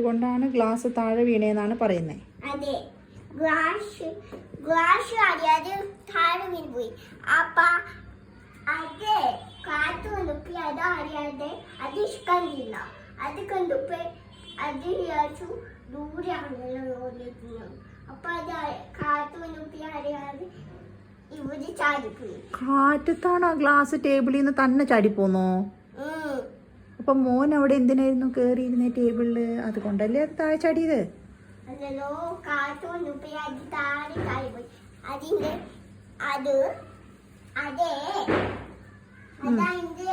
കൊണ്ടാണ് ഗ്ലാസ് താഴെ വീണേന്നാണ് പറയുന്നത്. അതെ, ഗ്ലാസ് അറിയാതെ താഴെ വീണ് പോയി. അപ്പൊ അത് കാറ്റ് കൊണ്ടുപോയി അത് അറിയാതെ അത് കണ്ടില്ല. അത് കൊണ്ടുപോയി അത് വിചാരിച്ചു ദൂരെ ആണല്ലോ. അപ്പൊ അത് കാറ്റ് കൊണ്ടുപോയി അറിയാതെ ഇവിടെ ചാടിപ്പോയി. കാറ്റത്താണോ ഗ്ലാസ് ടേബിളിൽ നിന്ന് തന്നെ ചാടിപ്പോന്നോ? അപ്പൊ മോൻ അവിടെ എന്തിനായിരുന്നു കേറിയിരുന്നേ ടേബിളില്? അതുകൊണ്ടല്ലേ അത് താഴെ ചാടിയത്? അല്ലല്ലോ, കാറ്റ് കൊണ്ടുപോയി അത് താഴെ ചാടിപ്പോയി. അതിന്റെ അത് അതെ അതിന്റെ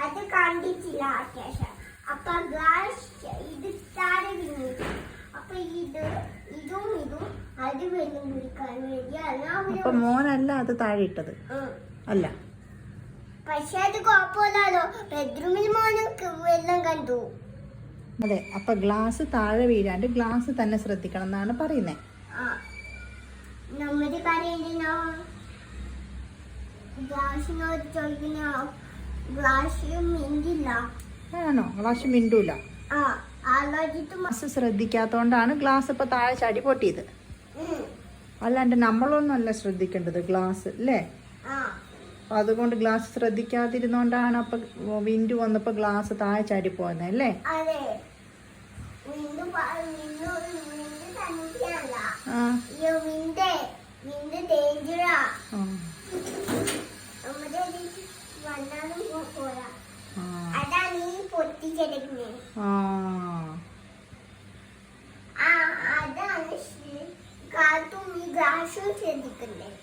അത് കണ്ടിട്ടില്ല അത്യാവശ്യം. അപ്പൊ ഗ്ലാസ് ഇത് താഴെ വീണു. അപ്പൊ ഇതും അത് വെള്ളം കുടിക്കാൻ വേണ്ടി. അപ്പൊ മോനല്ല അത് താഴെ ഇട്ടത്? അല്ല. പക്ഷെ അത് കുഴപ്പമില്ലല്ലോ, ബെഡ്റൂമിൽ മോന് വെള്ളം കണ്ടു. അതെ, അപ്പൊ ഗ്ലാസ് താഴെ വീഴാണ്ട് ഗ്ലാസ് തന്നെ ശ്രദ്ധിക്കണം എന്നാണ് പറയുന്നത്. നമ്മുടെ പറയുന്നോ ഗ്ലാസിനോട് ചോദിക്കുന്നോ? ഗ്ലാസ് മിണ്ടില്ല. ആണോ? ഗ്ലാസ് മിണ്ടൂല. ഗ്ലാസ് ശ്രദ്ധിക്കാത്തോണ്ടാണ് ഗ്ലാസ് ഇപ്പൊ താഴെ ചാടി പൊട്ടിയത്. അല്ലാണ്ട് നമ്മളൊന്നും അല്ല ശ്രദ്ധിക്കേണ്ടത് ഗ്ലാസ് അല്ലേ? അതുകൊണ്ട് ഗ്ലാസ് ശ്രദ്ധിക്കാതിരുന്നോണ്ടാണ് അപ്പൊ വിൻഡ് വന്നപ്പോ ഗ്ലാസ് താഴെ ചാടി പോയത് അല്ലേ?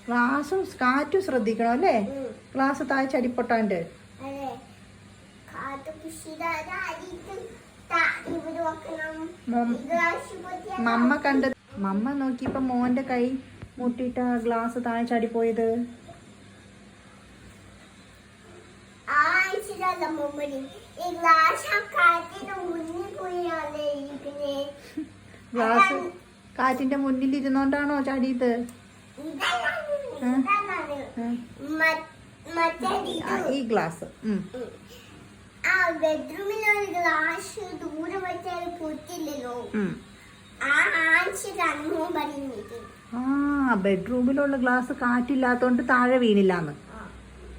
ഗ്ലാസും കാറ്റും ശ്രദ്ധിക്കണം അല്ലേ? ഗ്ലാസ് താഴെ ചടിപ്പൊട്ടാണ്ട്. മമ്മ കണ്ടത്, മമ്മ നോക്കിയപ്പോ മോന്റെ കൈ മുട്ടിട്ട ഗ്ലാസ് താഴെ ചാടിപ്പോയത്. ഗ്ലാസ് കാറ്റിന്റെ മുന്നിൽ ഇരുന്നോണ്ടാണോ ചാടിയത്? ഈ ഗ്ലാസ് ബെഡ്റൂമിലൊരു ഗ്ലാസ് ദൂരെ വെച്ചാൽ പൊട്ടില്ലല്ലോ. ബെഡ്റൂമിലുള്ള ഗ്ലാസ് കാറ്റില്ലാത്തോണ്ട് താഴെ വീണില്ലാന്ന്.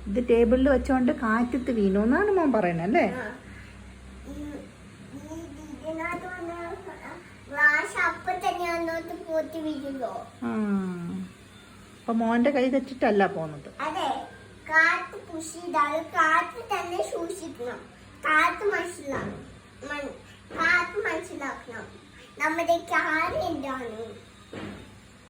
ഇത് ടേബിളിൽ വെച്ചോണ്ട് കാറ്റത്ത് വീണു എന്നാണ് മോൻ പറയുന്നത് അല്ലേ? അപ്പൊ മോന്റെ കൈ തെറ്റിട്ടല്ല പോന്നത്. അതെ, കാറ്റ് പുഷ് ചെയ്താൽ കാറ്റ് തന്നെ സൂക്ഷിക്കണം. കാറ്റ് മനസ്സിലാക്കണം. നമ്മുടെ കാര്യം എന്താണ്?